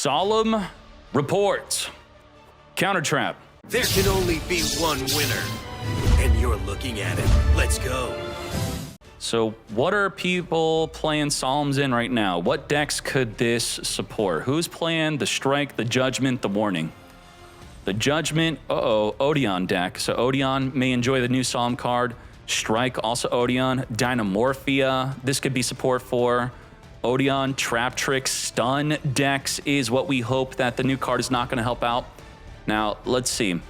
Solemn reports. Counter trap. There can only be one winner, and you're looking at it. Let's go. So what are people playing Solemns in right now? What decks could this support? Who's playing the Strike, the Judgment, the Warning? The Judgment, Odeon deck. So Odeon may enjoy the new Solemn card. Strike, also Odeon. Dynamorphia, this could be support for. Odeon, Trap Trick, Stun decks is what we hope that the new card is not going to help out. Now, let's see.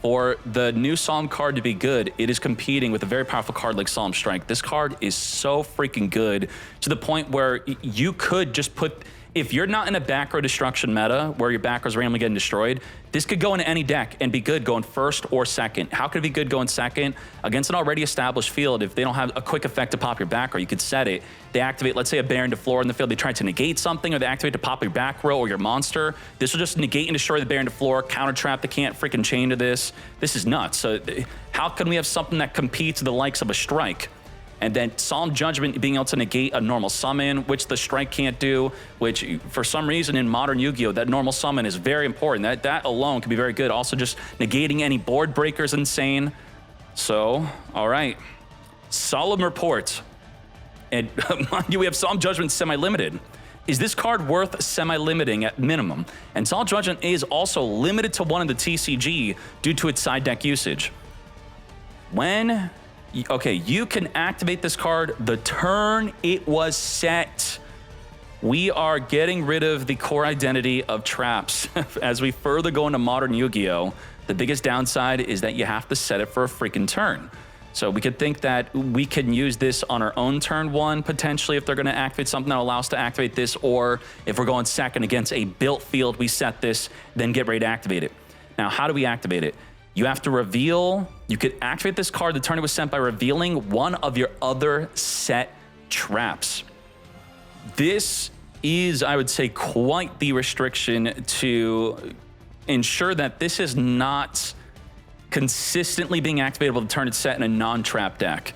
For the new Solemn card to be good, it is competing with a very powerful card like Solemn Strike. This card is so freaking good to the point where you could just put, if you're not in a back row destruction meta where your back rows randomly getting destroyed, this could go into any deck and be good going first or second. How could it be good going second? Against an already established field, if they don't have a quick effect to pop your back row, you could set it. They activate, let's say, a Baron to floor in the field. They try to negate something, or they activate to pop your back row or your monster. This will just negate and destroy the Baron to floor. Counter trap, they can't freaking chain to this. This is nuts. So how can we have something that competes with the likes of a Strike? And then Solemn Judgment being able to negate a normal summon, which the Strike can't do, which for some reason in modern Yu-Gi-Oh! That normal summon is very important. That alone can be very good. Also just negating any board breakers insane. So, all right. Solemn reports. And mind you, we have Solemn Judgment semi-limited. Is this card worth semi-limiting at minimum? And Solemn Judgment is also limited to one in the TCG due to its side deck usage. Okay, you can activate this card the turn it was set. We are getting rid of the core identity of traps. As we further go into modern Yu-Gi-Oh!, the biggest downside is that you have to set it for a freaking turn. So we could think that we can use this on our own turn one, potentially, if they're going to activate something that allows us to activate this, or if we're going second against a built field, we set this, then get ready to activate it. Now, how do we activate it? You have to reveal, you could activate this card the turn it was sent by revealing one of your other set traps. This is, I would say, quite the restriction to ensure that this is not consistently being activatable the turn it's set in a non-trap deck.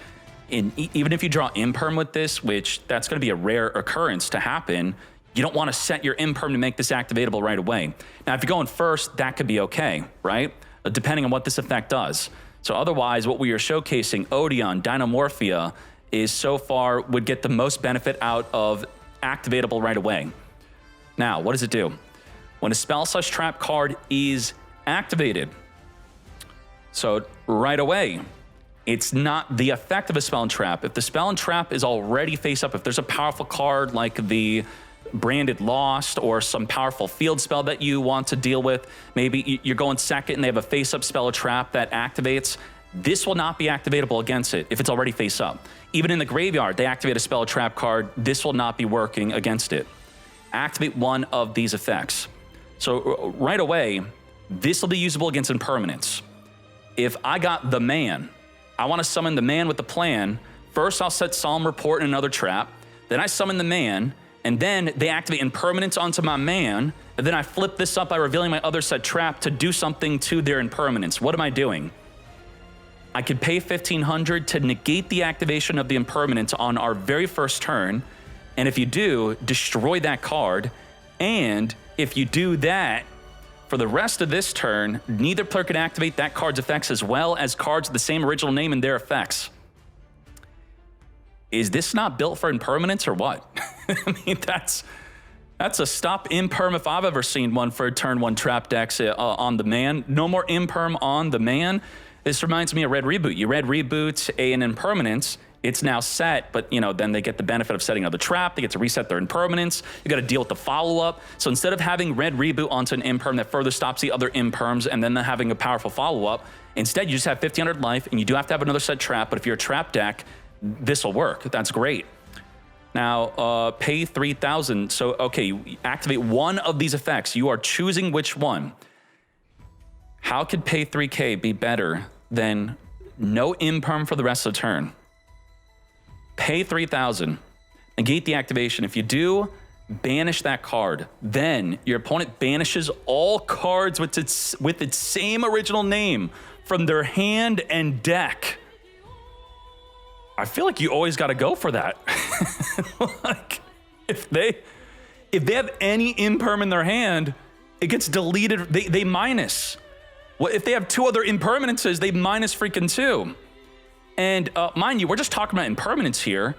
Even if you draw imperm with this, which that's going to be a rare occurrence to happen, you don't want to set your imperm to make this activatable right away. Now, if you're going first, that could be okay, right? Depending on what this effect does. So otherwise, what we are showcasing, Odeon, Dynamorphia, is so far would get the most benefit out of activatable right away. Now, what does it do? When a spell/trap card is activated, so right away, it's not the effect of a spell and trap. If the spell and trap is already face up, if there's a powerful card like the Branded Lost or some powerful field spell that you want to deal with, maybe you're going second and they have a face-up spell or trap that activates, this will not be activatable against it if it's already face up. Even in the graveyard, they activate a spell or trap card, this will not be working against it. Activate one of these effects. So right away, this will be usable against impermanence. If I got the man, I want to summon the man with the plan. First, I'll set Solemn Report and another trap. Then I summon the man, and then they activate impermanence onto my man, and then I flip this up by revealing my other set trap to do something to their impermanence. What am I doing? I could pay 1,500 to negate the activation of the impermanence on our very first turn, and if you do, destroy that card, and if you do that, for the rest of this turn, neither player can activate that card's effects as well as cards with the same original name and their effects. Is this not built for impermanence or what? I mean, that's a stop imperm if I've ever seen one for turn one trap decks on the man. No more imperm on the man. This reminds me of Red Reboot. You Red Reboot an impermanence. It's now set, but then they get the benefit of setting another trap. They get to reset their impermanence. You got to deal with the follow-up. So instead of having Red Reboot onto an imperm that further stops the other imperms and then having a powerful follow-up, instead you just have 1,500 life and you do have to have another set trap, but if you're a trap deck, this will work. That's great. Now, pay 3,000. So, okay, you activate one of these effects. You are choosing which one. How could pay 3K be better than no imperm for the rest of the turn? Pay 3,000. Negate the activation. If you do, banish that card. Then your opponent banishes all cards with its same original name from their hand and deck. I feel like you always got to go for that. Like, if if they have any imperm in their hand, it gets deleted. They minus. Well, if they have 2 other impermanences, they minus freaking 2. And mind you, we're just talking about impermanence here.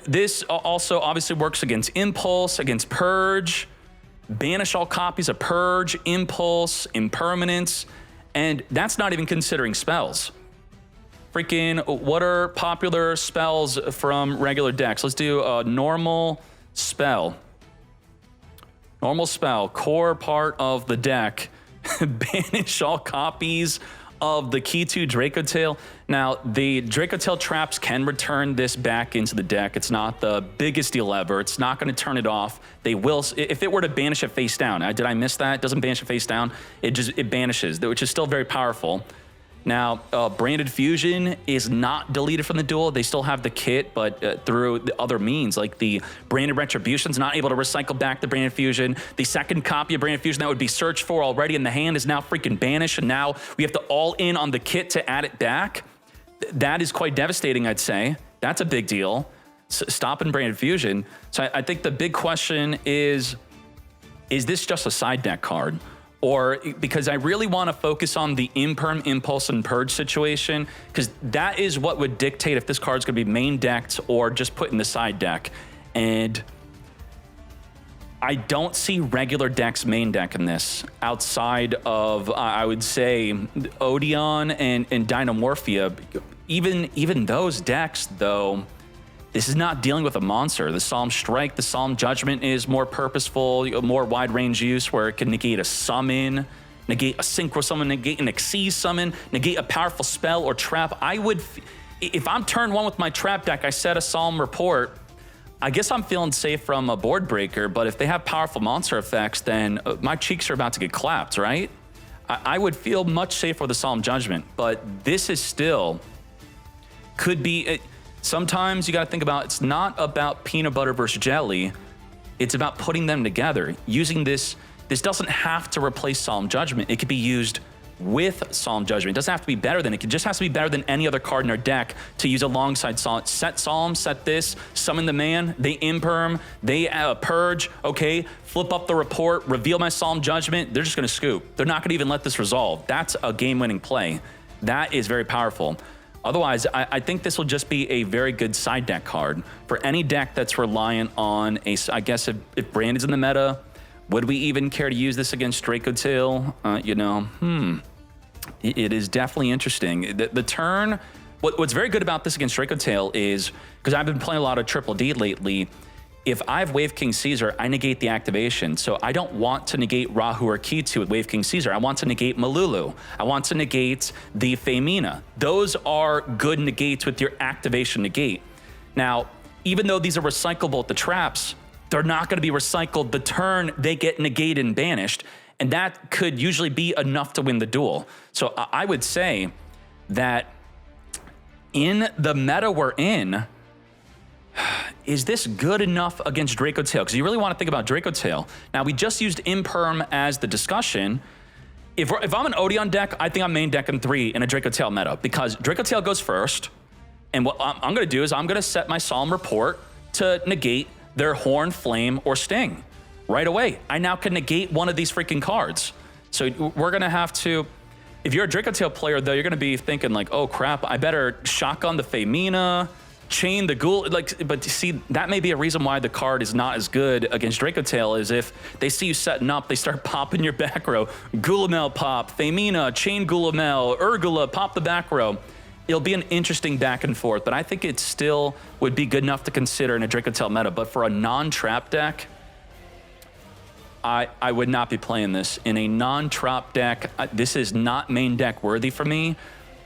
This also obviously works against Impulse, against Purge, banish all copies of Purge, Impulse, Impermanence, and that's not even considering spells. Freaking, what are popular spells from regular decks? Let's do a normal spell. Normal spell, core part of the deck. Banish all copies of the Key 2 Dracotail. Now, the Dracotail traps can return this back into the deck. It's not the biggest deal ever. It's not going to turn it off. They will, if it were to banish it face down. Did I miss that? It doesn't banish it face down. It banishes, which is still very powerful. Now, Branded Fusion is not deleted from the duel. They still have the kit, but through the other means, like the Branded Retribution's not able to recycle back the Branded Fusion. The second copy of Branded Fusion that would be searched for already in the hand is now freaking banished, and now we have to all in on the kit to add it back. That is quite devastating, I'd say. That's a big deal. Stopping Branded Fusion. So I think the big question is this just a side deck card? Or because I really want to focus on the Imperm, Impulse, and Purge situation, because that is what would dictate if this card's going to be main decked or just put in the side deck. And I don't see regular decks main deck in this outside of, I would say, Odeon and Dynamorphia. Even those decks, though, this is not dealing with a monster. The Solemn Strike, the Solemn Judgment is more purposeful, more wide range use where it can negate a summon, negate a synchro summon, negate an Xyz summon, negate a powerful spell or trap. If I'm turn 1 with my trap deck, I set a Solemn Report, I guess I'm feeling safe from a board breaker, but if they have powerful monster effects, then my cheeks are about to get clapped, right? I would feel much safer with the Solemn Judgment, but this is still, could be, sometimes you got to think about, it's not about peanut butter versus jelly. It's about putting them together. Using this doesn't have to replace Solemn Judgment. It could be used with Solemn Judgment. It doesn't have to be better than it. It just has to be better than any other card in our deck to use alongside Solemn. Set Solemn, set this, summon the man, they Imperm, they Purge, okay, flip up the report, reveal my Solemn Judgment. They're just going to scoop. They're not going to even let this resolve. That's a game-winning play. That is very powerful. Otherwise, I think this will just be a very good side deck card for any deck that's reliant on a, I guess if Branded's in the meta, would we even care to use this against Dracotail? It is definitely interesting. The turn, what's very good about this against Dracotail is, because I've been playing a lot of Triple D lately, if I have Wave King Caesar, I negate the activation. So I don't want to negate Rahu or Kitu with Wave King Caesar. I want to negate Malulu. I want to negate the Femina. Those are good negates with your activation negate. Now, even though these are recyclable at the traps, they're not going to be recycled the turn they get negated and banished. And that could usually be enough to win the duel. So I would say that in the meta we're in, is this good enough against Dracotail? Because you really want to think about Dracotail. Now, we just used Imperm as the discussion. If I'm an Odeon deck, I think I'm main decking 3 in a Dracotail meta, because Dracotail goes first, and what I'm going to do is I'm going to set my Solemn Report to negate their Horn, Flame, or Sting right away. I now can negate one of these freaking cards. So we're going to have to, if you're a Dracotail player, though, you're going to be thinking like, oh crap, I better shotgun the Femina, chain the Ghoul, but see, that may be a reason why the card is not as good against Dracotail, is if they see you setting up, they start popping your back row. Gulamel pop, Femina, chain Gulamel, Urgula, pop the back row. It'll be an interesting back and forth, but I think it still would be good enough to consider in a Dracotail meta. But for a non-trap deck, I would not be playing this. In a non-trap deck, this is not main deck worthy for me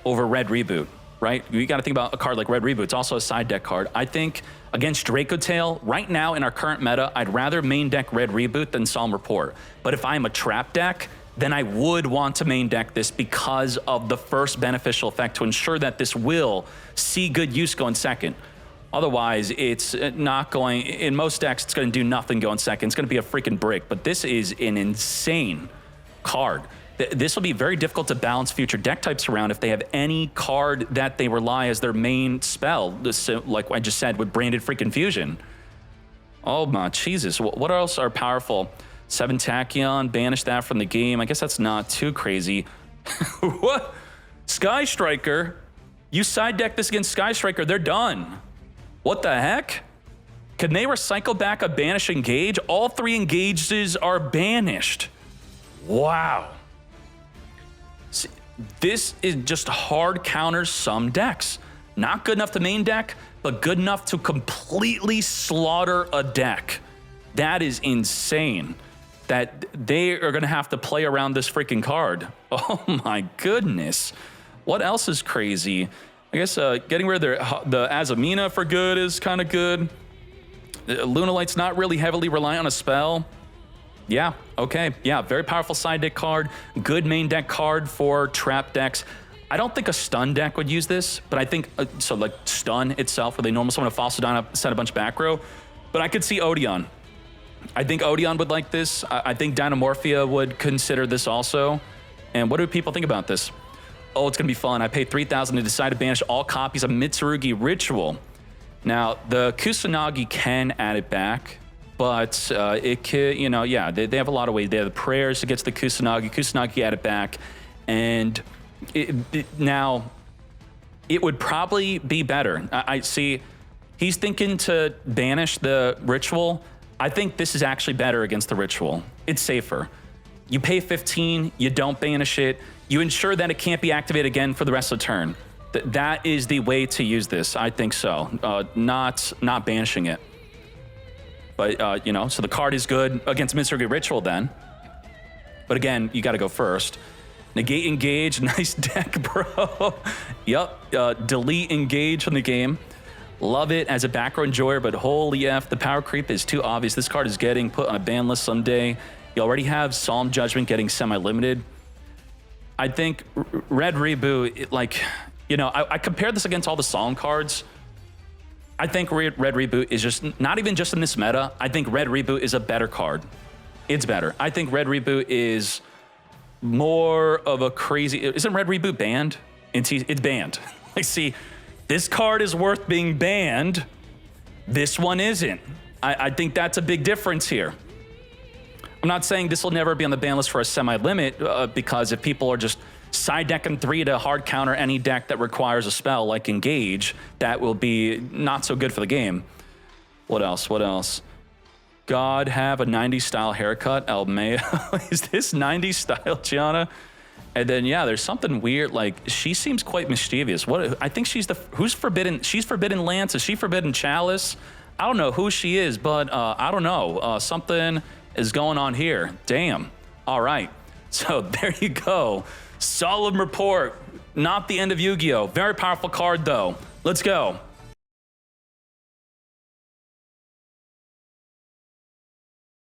over Red Reboot. Right? You got to think about a card like Red Reboot. It's also a side deck card. I think against Dracotail, right now in our current meta, I'd rather main deck Red Reboot than Solemn Report. But if I'm a trap deck, then I would want to main deck this because of the first beneficial effect to ensure that this will see good use going second. Otherwise, it's not going, in most decks, it's going to do nothing going second. It's going to be a freaking brick. But this is an insane card. This will be very difficult to balance future deck types around if they have any card that they rely as their main spell, like I just said with Branded freaking Fusion. Oh my Jesus. What else are powerful? 7 Tachyon, banish that from the game. I guess that's not too crazy. What? Sky Striker? You side deck this against Sky Striker, they're done. What the heck? Can they recycle back a banish engage? All 3 engages are banished. Wow. See, this is just hard counters some decks. Not good enough to main deck, but good enough to completely slaughter a deck. That is insane. That they are going to have to play around this freaking card. Oh my goodness. What else is crazy? I guess getting rid of the Azamina for good is kind of good. Lunalight's not really heavily reliant on a spell. Yeah, okay. Yeah, very powerful side deck card. Good main deck card for trap decks. I don't think a stun deck would use this, but I think, so like stun itself, where they normally summon a fossil down, set a bunch of back row. But I could see Odeon. I think Odeon would like this. I think Dynamorphia would consider this also. And what do people think about this? Oh, it's gonna be fun. I paid 3,000 to decide to banish all copies of Mitsurugi Ritual. Now, the Kusanagi can add it back, but it could, you know, yeah, they have a lot of ways. They have the prayers to get to the Kusanagi. Kusanagi add it back. And now, it would probably be better. I see, he's thinking to banish the Ritual. I think this is actually better against the Ritual. It's safer. You pay 15, you don't banish it, you ensure that it can't be activated again for the rest of the turn. That is the way to use this, I think so. Not banishing it. But, you know, so the card is good against Mitsurugi Ritual then. But again, you gotta go first. Negate Engage, nice deck, bro. Yup, delete Engage from the game. Love it as a back row enjoyer, but holy F, the power creep is too obvious. This card is getting put on a ban list someday. You already have Solemn Judgment getting semi-limited. I think Red Reboot, like, you know, I compare this against all the Solemn cards. I think Red Reboot is just, not even just in this meta, I think Red Reboot is a better card. It's better. I think Red Reboot is more of a crazy, isn't Red Reboot banned? It's banned. Like, see, this card is worth being banned. This one isn't. I think that's a big difference here. I'm not saying this will never be on the ban list for a semi-limit, because if people are just side decking 3 to hard counter any deck that requires a spell like Engage, that will be not so good for the game. What else? What else? God have a 90s style haircut, El Mayo. Is this 90s style, Gianna? And then, yeah, there's something weird. Like, she seems quite mischievous. What? I think she's the, who's Forbidden? She's Forbidden Lance. Is she Forbidden Chalice? I don't know who she is, but I don't know. Something is going on here. Damn. All right. So there you go. Solemn report. Not the end of Yu-Gi-Oh! Very powerful card, though. Let's go.